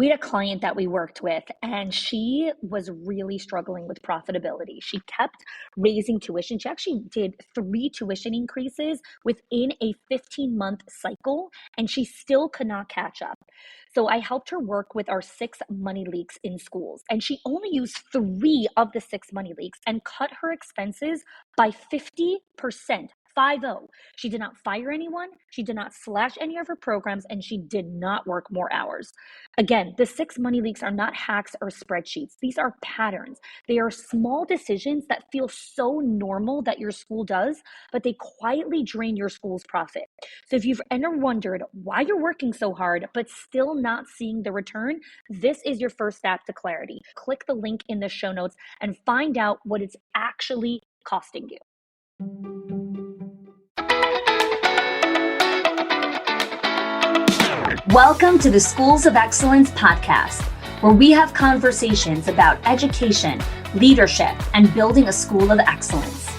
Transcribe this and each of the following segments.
We had a client that we worked with, and she was really struggling with profitability. She kept raising tuition. She actually did 3 tuition increases within a 15-month cycle, and she still could not catch up. So I helped her work with our 6 money leaks in schools, and she only used 3 of the 6 money leaks and cut her expenses by 50%. 50. She did not fire anyone. She did not slash any of her programs, and she did not work more hours. Again, the 6 money leaks are not hacks or spreadsheets. These are patterns. They are small decisions that feel so normal that your school does, but they quietly drain your school's profit. So if you've ever wondered why you're working so hard, but still not seeing the return, this is your first step to clarity. Click the link in the show notes and find out what it's actually costing you. Welcome to the Schools of Excellence podcast, where we have conversations about education, leadership, and building a school of excellence.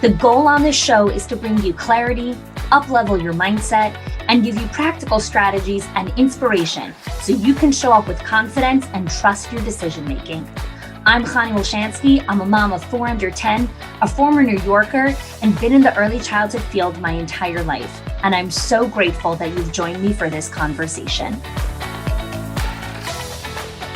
The goal on this show is to bring you clarity, up-level your mindset, and give you practical strategies and inspiration so you can show up with confidence and trust your decision-making. I'm Chani Wolshansky. I'm a mom of 4 under 10, a former New Yorker, and been in the early childhood field my entire life. And I'm so grateful that you've joined me for this conversation.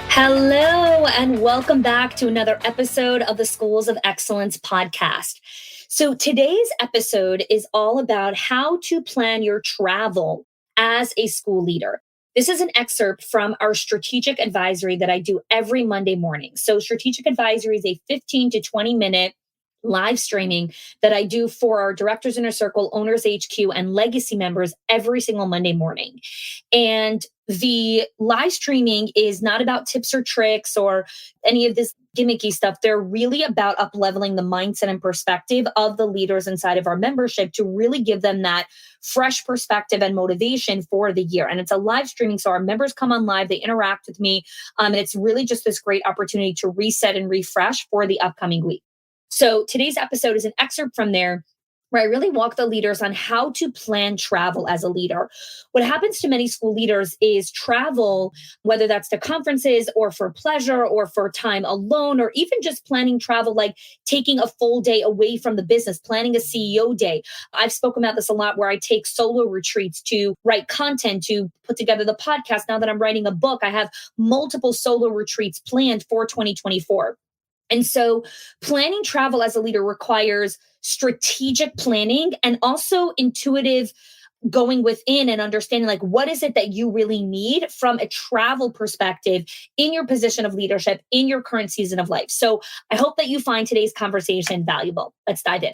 Hello, and welcome back to another episode of the Schools of Excellence podcast. So today's episode is all about how to plan your travel as a school leader. This is an excerpt from our strategic advisory that I do every Monday morning. So strategic advisory is a 15 to 20 minute live streaming that I do for our Directors Inner Circle, Owners HQ, and Legacy members every single Monday morning. And the live streaming is not about tips or tricks or any of this gimmicky stuff. They're really about up-leveling the mindset and perspective of the leaders inside of our membership to really give them that fresh perspective and motivation for the year. And it's a live streaming, so our members come on live, they interact with me, and it's really just this great opportunity to reset and refresh for the upcoming week. So today's episode is an excerpt from there where I really walk the leaders on how to plan travel as a leader. What happens to many school leaders is travel, whether that's to conferences or for pleasure or for time alone, or even just planning travel, like taking a full day away from the business, planning a CEO day. I've spoken about this a lot where I take solo retreats to write content, to put together the podcast. Now that I'm writing a book, I have multiple solo retreats planned for 2024. And so planning travel as a leader requires strategic planning and also intuitive going within and understanding, like, what is it that you really need from a travel perspective in your position of leadership in your current season of life. So I hope that you find today's conversation valuable. Let's dive in.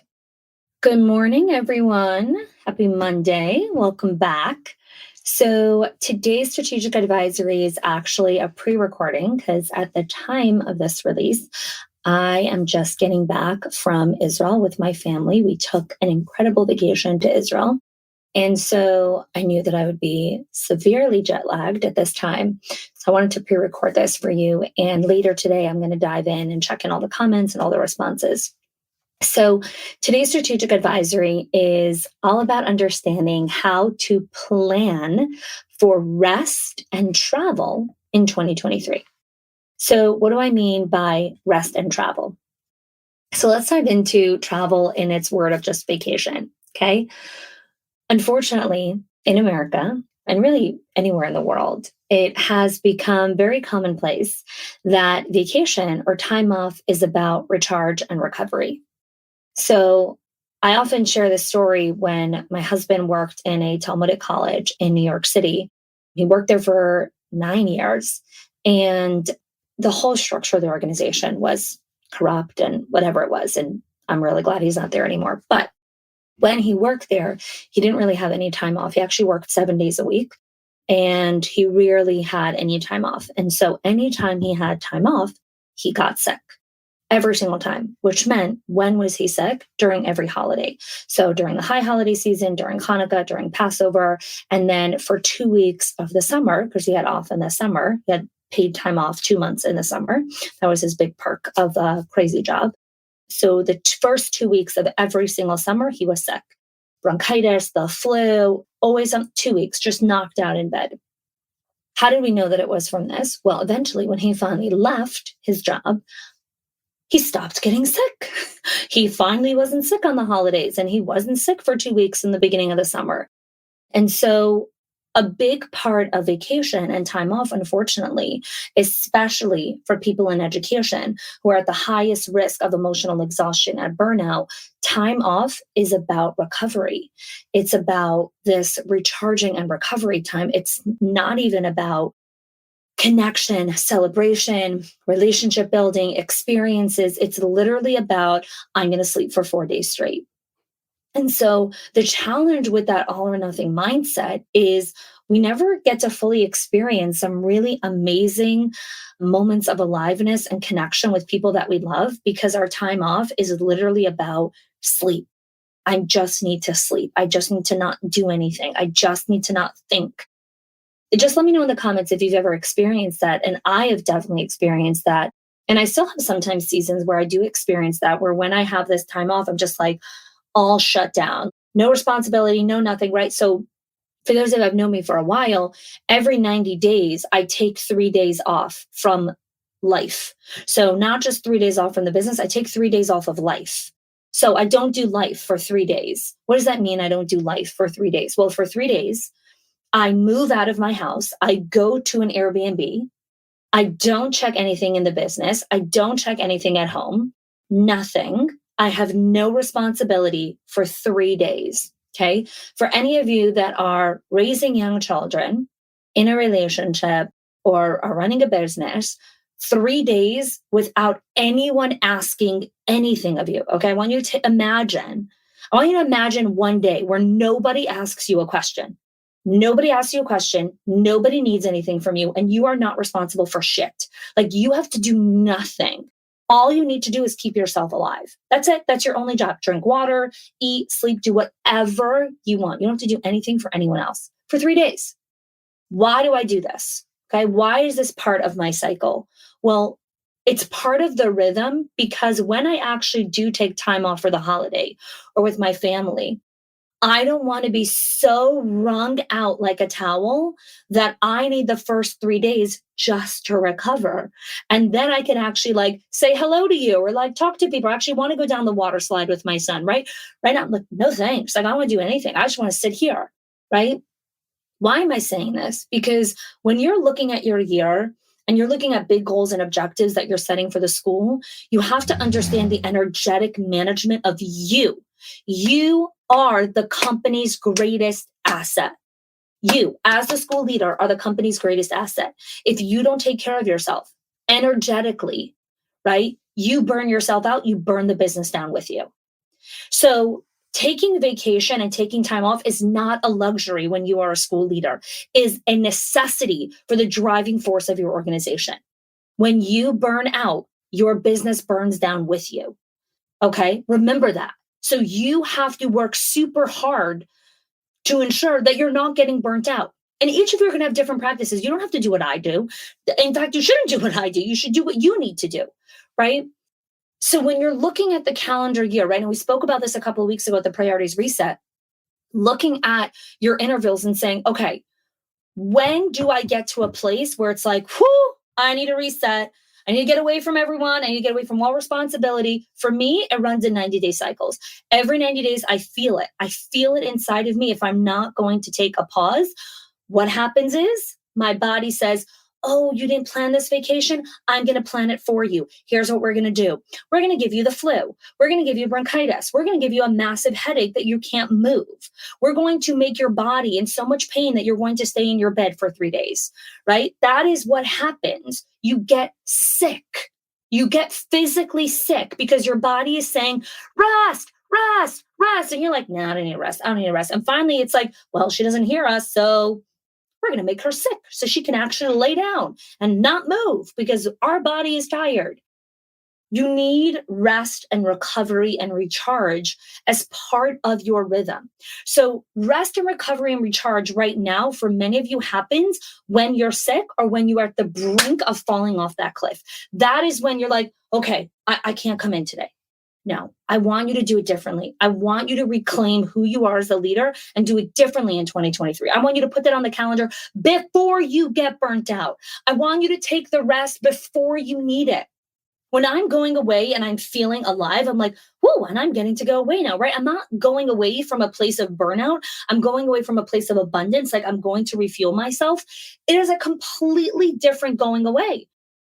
Good morning, everyone. Happy Monday. Welcome back. So today's strategic advisory is actually a pre-recording because at the time of this release, I am just getting back from Israel with my family. We took an incredible vacation to Israel. And so I knew that I would be severely jet lagged at this time. So I wanted to pre-record this for you. And later today, I'm going to dive in and check in all the comments and all the responses. So today's strategic advisory is all about understanding how to plan for rest and travel in 2023. So what do I mean by rest and travel? So let's dive into travel in its word of just vacation, okay? Unfortunately, in America, and really anywhere in the world, it has become very commonplace that vacation or time off is about recharge and recovery. So I often share this story when my husband worked in a Talmudic college in New York City. He worked there for 9 years, and the whole structure of the organization was corrupt and whatever it was. And I'm really glad he's not there anymore. But when he worked there, he didn't really have any time off. He actually worked 7 days a week, and he rarely had any time off. And so anytime he had time off, he got sick. Every single time, which meant when was he sick? During every holiday. So during the high holiday season, during Hanukkah, during Passover, and then for 2 weeks of the summer, because he had off in the summer, he had paid time off 2 months in the summer. That was his big perk of a crazy job. So the first 2 weeks of every single summer, he was sick. Bronchitis, the flu, always 2 weeks, just knocked out in bed. How did we know that it was from this? Well, eventually, when he finally left his job, he stopped getting sick. He finally wasn't sick on the holidays, and he wasn't sick for 2 weeks in the beginning of the summer. And so, a big part of vacation and time off, unfortunately, especially for people in education who are at the highest risk of emotional exhaustion and burnout, time off is about recovery. It's about this recharging and recovery time. It's not even about connection, celebration, relationship building, experiences. It's literally about, I'm going to sleep for 4 days straight. And so the challenge with that all or nothing mindset is we never get to fully experience some really amazing moments of aliveness and connection with people that we love because our time off is literally about sleep. I just need to sleep. I just need to not do anything. I just need to not think. Just let me know in the comments if you've ever experienced that. And I have definitely experienced that. And I still have sometimes seasons where I do experience that, where when I have this time off, I'm just like all shut down, no responsibility, no nothing, right? So for those that have known me for a while, every 90 days, I take 3 days off from life. So not just 3 days off from the business, I take 3 days off of life. So I don't do life for 3 days. What does that mean? I don't do life for 3 days. Well, for 3 days, I move out of my house. I go to an Airbnb. I don't check anything in the business. I don't check anything at home. Nothing. I have no responsibility for 3 days. Okay. For any of you that are raising young children in a relationship or are running a business, 3 days without anyone asking anything of you. Okay. I want you to imagine one day where nobody asks you a question. Nobody asks you a question. Nobody needs anything from you. And you are not responsible for shit. Like you have to do nothing. All you need to do is keep yourself alive. That's it. That's your only job. Drink water, eat, sleep, do whatever you want. You don't have to do anything for anyone else for 3 days. Why do I do this? Okay. Why is this part of my cycle? Well, it's part of the rhythm because when I actually do take time off for the holiday or with my family, I don't want to be so wrung out like a towel that I need the first 3 days just to recover. And then I can actually like say hello to you or like talk to people. I actually want to go down the water slide with my son, right? Right now, I'm like, no thanks. Like, I don't want to do anything. I just want to sit here, right? Why am I saying this? Because when you're looking at your year and you're looking at big goals and objectives that you're setting for the school, you have to understand the energetic management of you. You are the company's greatest asset. You, as the school leader, are the company's greatest asset. If you don't take care of yourself energetically, right, you burn yourself out, you burn the business down with you. So taking vacation and taking time off is not a luxury when you are a school leader, is a necessity for the driving force of your organization. When you burn out, your business burns down with you. Okay, remember that. So you have to work super hard to ensure that you're not getting burnt out. And each of you are going to have different practices. You don't have to do what I do. In fact, you shouldn't do what I do. You should do what you need to do, right? So when you're looking at the calendar year, right, and we spoke about this a couple of weeks ago at the priorities reset, looking at your intervals and saying, okay, when do I get to a place where it's like, whoo, I need a reset. I need to get away from everyone. I need to get away from all responsibility. For me, it runs in 90-day cycles. Every 90 days, I feel it. I feel it inside of me. If I'm not going to take a pause, what happens is my body says, oh, you didn't plan this vacation? I'm going to plan it for you. Here's what we're going to do. We're going to give you the flu. We're going to give you bronchitis. We're going to give you a massive headache that you can't move. We're going to make your body in so much pain that you're going to stay in your bed for 3 days, right? That is what happens. You get sick. You get physically sick because your body is saying, rest, rest, rest. And you're like, no, I don't need to rest. I don't need to rest. And finally, it's like, well, she doesn't hear us. So we're going to make her sick so she can actually lay down and not move because our body is tired. You need rest and recovery and recharge as part of your rhythm. So rest and recovery and recharge right now for many of you happens when you're sick or when you are at the brink of falling off that cliff. That is when you're like, okay, I can't come in today. No, I want you to do it differently. I want you to reclaim who you are as a leader and do it differently in 2023. I want you to put that on the calendar before you get burnt out. I want you to take the rest before you need it. When I'm going away and I'm feeling alive, I'm like, whoa, and I'm getting to go away now, right? I'm not going away from a place of burnout. I'm going away from a place of abundance. Like I'm going to refuel myself. It is a completely different going away.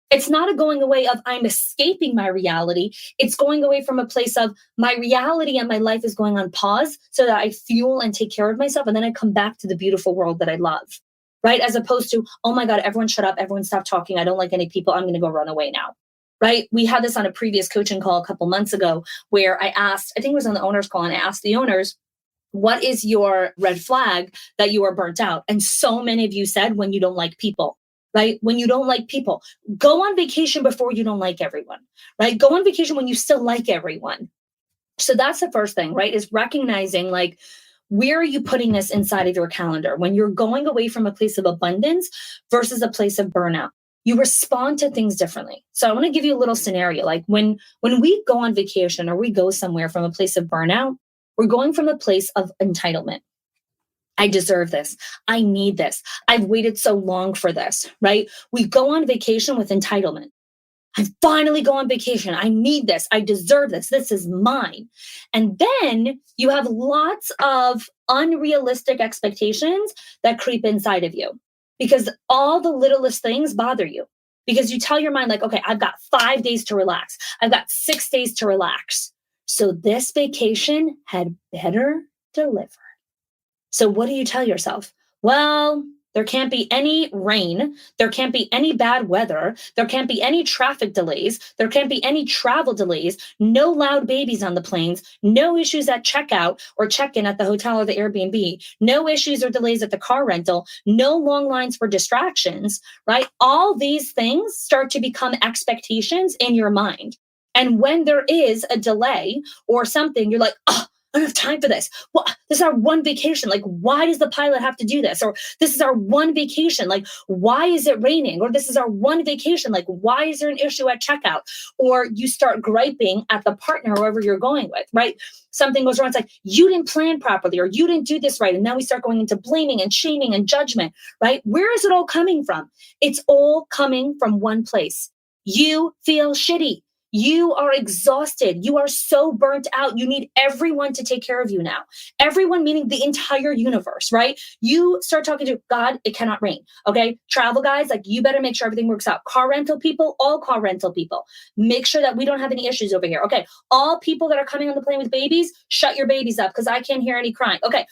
It's not a going away of I'm escaping my reality. It's going away from a place of my reality and my life is going on pause so that I fuel and take care of myself. And then I come back to the beautiful world that I love, right? As opposed to, oh my God, everyone shut up. Everyone stop talking. I don't like any people. I'm going to go run away now. Right? We had this on a previous coaching call a couple months ago where I asked, I think it was on the owners call, and I asked the owners, what is your red flag that you are burnt out? And so many of you said, when you don't like people, right? When you don't like people, go on vacation before you don't like everyone, right? Go on vacation when you still like everyone. So that's the first thing, right? Is recognizing like, where are you putting this inside of your calendar when you're going away from a place of abundance versus a place of burnout? You respond to things differently. So I want to give you a little scenario. Like when we go on vacation or we go somewhere from a place of burnout, we're going from a place of entitlement. I deserve this. I need this. I've waited so long for this, right? We go on vacation with entitlement. I finally go on vacation. I need this. I deserve this. This is mine. And then you have lots of unrealistic expectations that creep inside of you because all the littlest things bother you because you tell your mind like, okay, I've got 5 days to relax. I've got 6 days to relax. So this vacation had better deliver. So what do you tell yourself? Well, there can't be any rain. There can't be any bad weather. There can't be any traffic delays. There can't be any travel delays. No loud babies on the planes. No issues at checkout or check-in at the hotel or the Airbnb. No issues or delays at the car rental. No long lines for distractions, right? All these things start to become expectations in your mind. And when there is a delay or something, you're like, oh, I don't have time for this. Well, this is our one vacation. Like, why does the pilot have to do this? Or this is our one vacation. Like, why is it raining? Or this is our one vacation. Like, why is there an issue at checkout? Or you start griping at the partner, whoever you're going with, right? Something goes wrong. It's like, you didn't plan properly, or you didn't do this right. And now we start going into blaming and shaming and judgment, right? Where is it all coming from? It's all coming from one place. You feel shitty. You are exhausted. You are so burnt out. You need everyone to take care of you now. Everyone, meaning the entire universe, right? You start talking to God, it cannot rain. Okay. Travel guys, like you better make sure everything works out. Car rental people, all car rental people, make sure that we don't have any issues over here. Okay. All people that are coming on the plane with babies, shut your babies up because I can't hear any crying. Okay.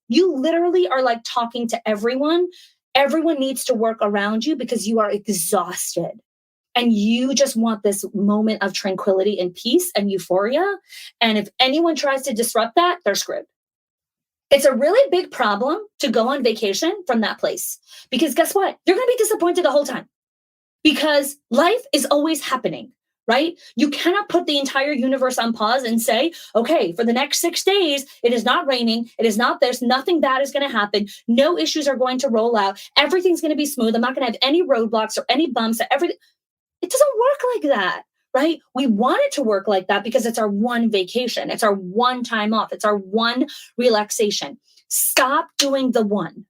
You literally are like talking to everyone. Everyone needs to work around you because you are exhausted. And you just want this moment of tranquility and peace and euphoria. And if anyone tries to disrupt that, they're screwed. It's a really big problem to go on vacation from that place. Because guess what? You're going to be disappointed the whole time. Because life is always happening, right? You cannot put the entire universe on pause and say, okay, for the next 6 days, it is not raining. It is not this. Nothing bad is going to happen. No issues are going to roll out. Everything's going to be smooth. I'm not going to have any roadblocks or any bumps. Everything. It doesn't work like that, right? We want it to work like that because it's our one vacation. It's our one time off. It's our one relaxation. Stop doing the one.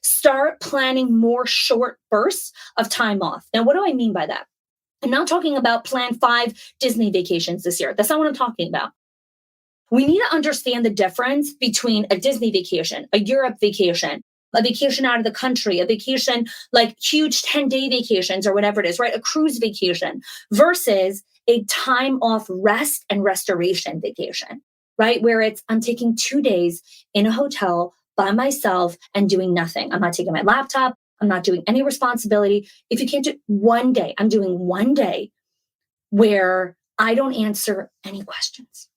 Start planning more short bursts of time off. Now, what do I mean by that? I'm not talking about plan 5 Disney vacations this year. That's not what I'm talking about. We need to understand the difference between a Disney vacation, a Europe vacation, a vacation out of the country, a vacation like huge 10-day vacations or whatever it is, right? A cruise vacation versus a time off rest and restoration vacation, right? Where I'm taking 2 days in a hotel by myself and doing nothing. I'm not taking my laptop. I'm not doing any responsibility. If you can't do 1 day, I'm doing 1 day where I don't answer any questions.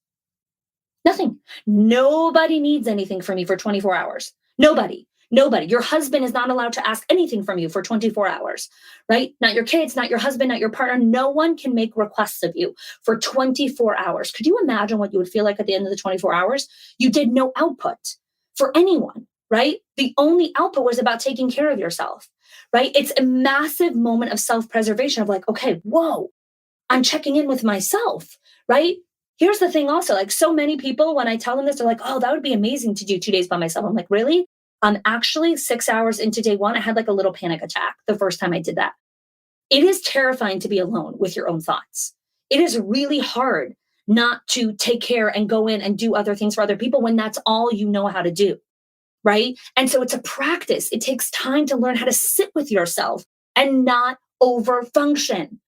Nothing. Nobody needs anything from me for 24 hours. Nobody. Your husband is not allowed to ask anything from you for 24 hours, right? Not your kids, not your husband, not your partner. No one can make requests of you for 24 hours. Could you imagine what you would feel like at the end of the 24 hours? You did no output for anyone, right? The only output was about taking care of yourself, right? It's a massive moment of self-preservation of like, okay, whoa, I'm checking in with myself, right? Here's the thing also, like so many people, when I tell them this, they're like, oh, that would be amazing to do 2 days by myself. I'm like, really? Actually 6 hours into day one, I had like a little panic attack the first time I did that. It is terrifying to be alone with your own thoughts. It is really hard not to take care and go in and do other things for other people when that's all you know how to do. Right. And so it's a practice. It takes time to learn how to sit with yourself and not over function.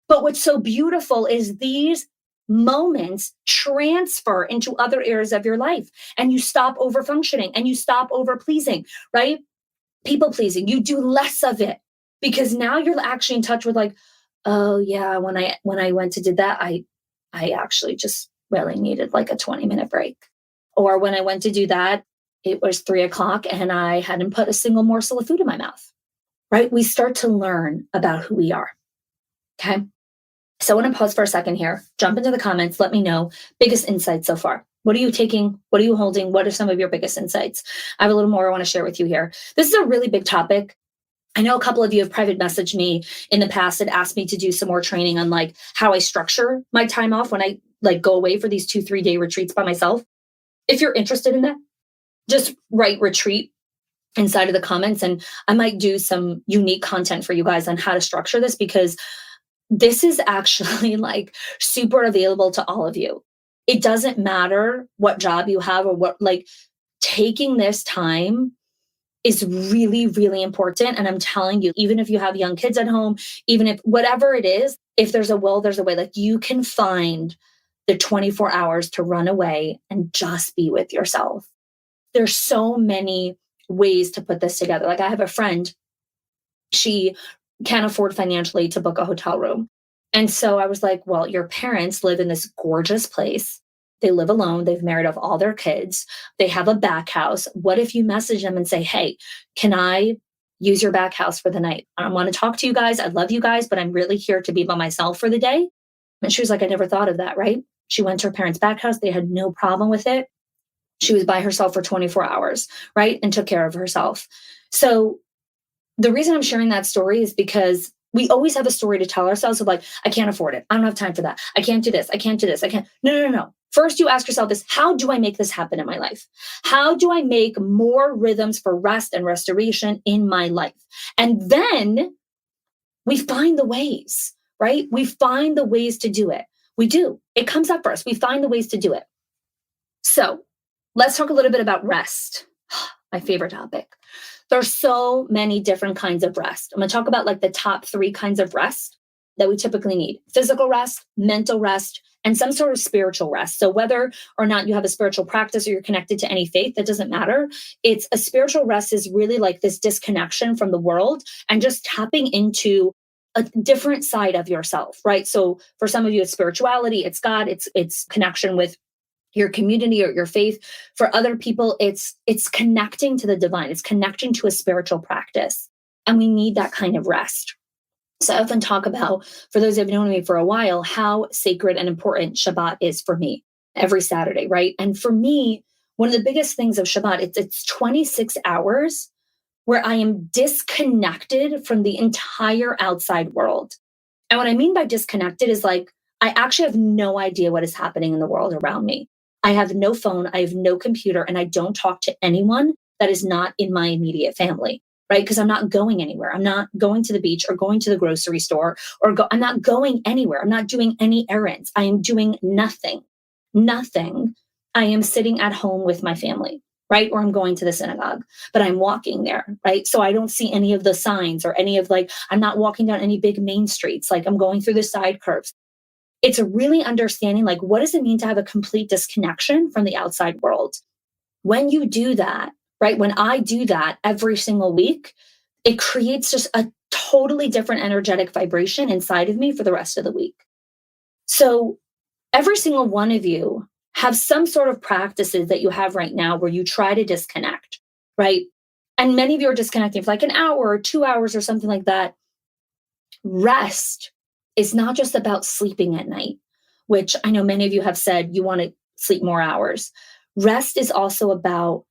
But what's so beautiful is these moments transfer into other areas of your life and you stop over functioning and you stop over pleasing, right? People pleasing, you do less of it because now you're actually in touch with like, oh yeah, when I went to do that, I actually just really needed like a 20-minute break. Or when I went to do that, it was 3 o'clock and I hadn't put a single morsel of food in my mouth, right? We start to learn about who we are. Okay. So I want to pause for a second here, jump into the comments, let me know biggest insights so far. What are you taking? What are you holding? What are some of your biggest insights? I have a little more I want to share with you here. This is a really big topic. I know a couple of you have private messaged me in the past and asked me to do some more training on like how I structure my time off when I like go away for these 2-3 day retreats by myself. If you're interested in that, just write retreat inside of the comments and I might do some unique content for you guys on how to structure this because this is actually like super available to all of you. It doesn't matter what job you have or what, like taking this time is really, really important. And I'm telling you, even if you have young kids at home, even if whatever it is, if there's a will, there's a way. Like you can find the 24 hours to run away and just be with yourself. There's so many ways to put this together. Like I have a friend, she can't afford financially to book a hotel room. And so I was like, well, your parents live in this gorgeous place. They live alone. They've married off all their kids. They have a back house. What if you message them and say, hey, can I use your back house for the night? I want to talk to you guys. I love you guys, but I'm really here to be by myself for the day. And she was like, I never thought of that, right? She went to her parents' back house. They had no problem with it. She was by herself for 24 hours, right? And took care of herself. So the reason I'm sharing that story is because we always have a story to tell ourselves of like, I can't afford it. I don't have time for that. I can't do this. I can't do this. I can't. No. First, you ask yourself this, how do I make this happen in my life? How do I make more rhythms for rest and restoration in my life? And then we find the ways, right? We find the ways to do it. We do. It comes up for us. We find the ways to do it. So let's talk a little bit about rest. My favorite topic. There's so many different kinds of rest. I'm going to talk about like the top 3 kinds of rest that we typically need: physical rest, mental rest, and some sort of spiritual rest. So whether or not you have a spiritual practice or you're connected to any faith, that doesn't matter. It's a spiritual rest is really like this disconnection from the world and just tapping into a different side of yourself, right? So for some of you, it's spirituality, it's God, it's connection with your community or your faith. For other people, it's connecting to the divine. It's connecting to a spiritual practice. And we need that kind of rest. So I often talk about, for those who have known me for a while, how sacred and important Shabbat is for me every Saturday, right? And for me, one of the biggest things of Shabbat, it's 26 hours where I am disconnected from the entire outside world. And what I mean by disconnected is like, I actually have no idea what is happening in the world around me. I have no phone, I have no computer, and I don't talk to anyone that is not in my immediate family, right? Because I'm not going anywhere. I'm not going to the beach or going to the grocery store I'm not going anywhere. I'm not doing any errands. I am doing nothing. I am sitting at home with my family, right? Or I'm going to the synagogue, but I'm walking there, right? So I don't see any of the signs or any of like, I'm not walking down any big main streets. Like I'm going through the side curves. It's really understanding like, what does it mean to have a complete disconnection from the outside world? When you do that, right? When I do that every single week, it creates just a totally different energetic vibration inside of me for the rest of the week. So every single one of you have some sort of practices that you have right now where you try to disconnect, right? And many of you are disconnecting for like an hour or 2 hours or something like that. Rest is not just about sleeping at night, which I know many of you have said you want to sleep more hours. Rest is also about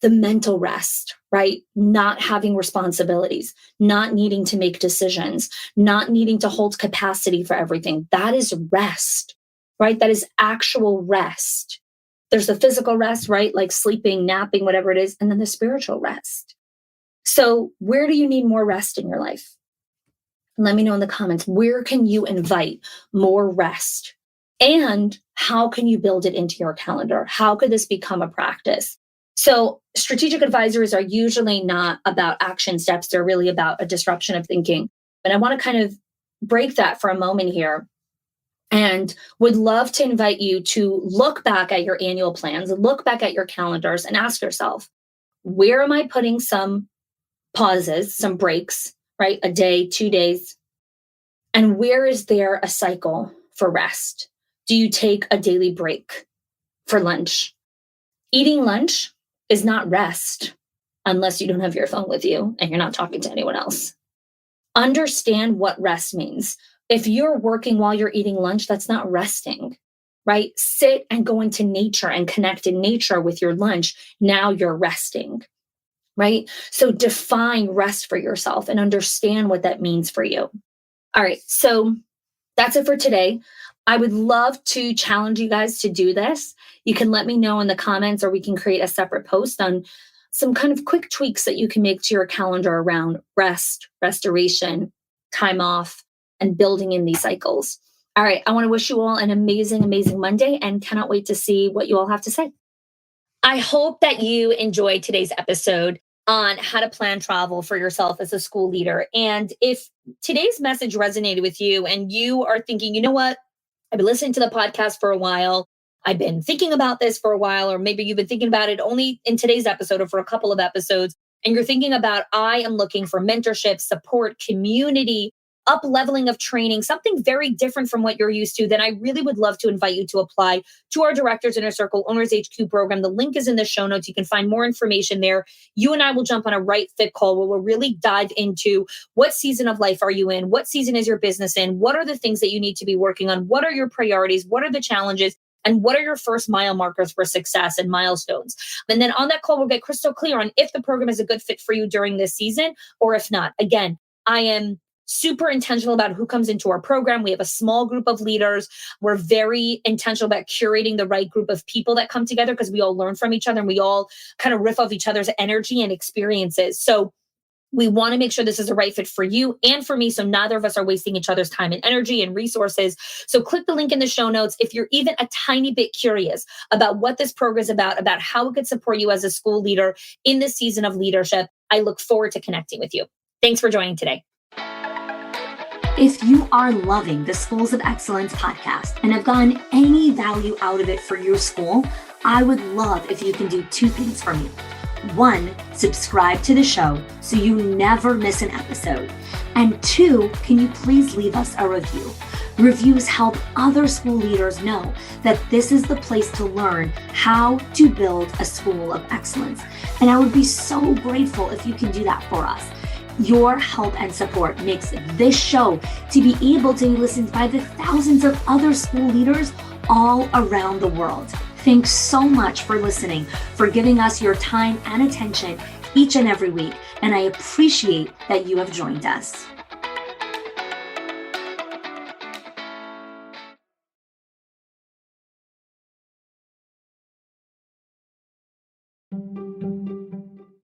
the mental rest, right? Not having responsibilities, not needing to make decisions, not needing to hold capacity for everything. That is rest. right? That is actual rest. There's the physical rest, right? Like sleeping, napping, whatever it is, and then the spiritual rest. So where do you need more rest in your life? Let me know in the comments. Where can you invite more rest? And how can you build it into your calendar? How could this become a practice? So strategic advisories are usually not about action steps. They're really about a disruption of thinking. But I want to kind of break that for a moment here and would love to invite you to look back at your annual plans, look back at your calendars and ask yourself, where am I putting some pauses, some breaks, right? A day, 2 days. And where is there a cycle for rest? Do you take a daily break for lunch? Eating lunch is not rest unless you don't have your phone with you and you're not talking to anyone else. Understand what rest means. If you're working while you're eating lunch, that's not resting, right? Sit and go into nature and connect in nature with your lunch. Now you're resting, right? So define rest for yourself and understand what that means for you. All right, so that's it for today. I would love to challenge you guys to do this. You can let me know in the comments, or we can create a separate post on some kind of quick tweaks that you can make to your calendar around rest, restoration, time off, and building in these cycles. All right, I want to wish you all an amazing, amazing Monday and cannot wait to see what you all have to say. I hope that you enjoyed today's episode on how to plan travel for yourself as a school leader. And if today's message resonated with you and you are thinking, you know what, I've been listening to the podcast for a while, I've been thinking about this for a while, or maybe you've been thinking about it only in today's episode or for a couple of episodes, and you're thinking about, I am looking for mentorship, support, community, up leveling of training, something very different from what you're used to, then I really would love to invite you to apply to our Directors Inner Circle Owners HQ program. The link is in the show notes. You can find more information there. You and I will jump on a right fit call where we'll really dive into what season of life are you in? What season is your business in? What are the things that you need to be working on? What are your priorities? What are the challenges? And what are your first mile markers for success and milestones? And then on that call, we'll get crystal clear on if the program is a good fit for you during this season or if not. Again, I am super intentional about who comes into our program. We have a small group of leaders. We're very intentional about curating the right group of people that come together because we all learn from each other and we all kind of riff off each other's energy and experiences. So we want to make sure this is the right fit for you and for me, so neither of us are wasting each other's time and energy and resources. So click the link in the show notes if you're even a tiny bit curious about what this program is about how it could support you as a school leader in this season of leadership. I look forward to connecting with you. Thanks for joining today. If you are loving the Schools of Excellence podcast and have gotten any value out of it for your school, I would love if you can do 2 things for me. 1, subscribe to the show so you never miss an episode. And 2, can you please leave us a review? Reviews help other school leaders know that this is the place to learn how to build a school of excellence. And I would be so grateful if you can do that for us. Your help and support makes this show to be able to be listened by the thousands of other school leaders all around the world. Thanks so much for listening, for giving us your time and attention each and every week, and I appreciate that you have joined us.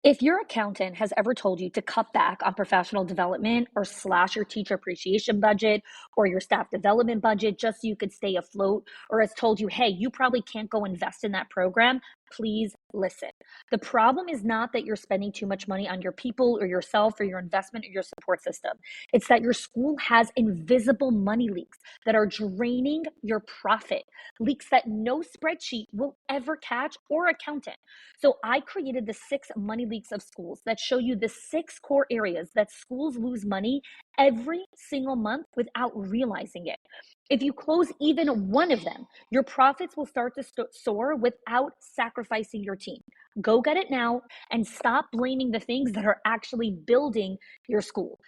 If your accountant has ever told you to cut back on professional development or slash your teacher appreciation budget or your staff development budget just so you could stay afloat, or has told you, hey, you probably can't go invest in that program, please listen. The problem is not that you're spending too much money on your people or yourself or your investment or your support system. It's that your school has invisible money leaks that are draining your profit, leaks that no spreadsheet will ever catch or accountant. So I created the 6 money leaks of schools that show you the 6 core areas that schools lose money every single month without realizing it. If you close even one of them, your profits will start to soar without sacrificing your team. Go get it now and stop blaming the things that are actually building your school.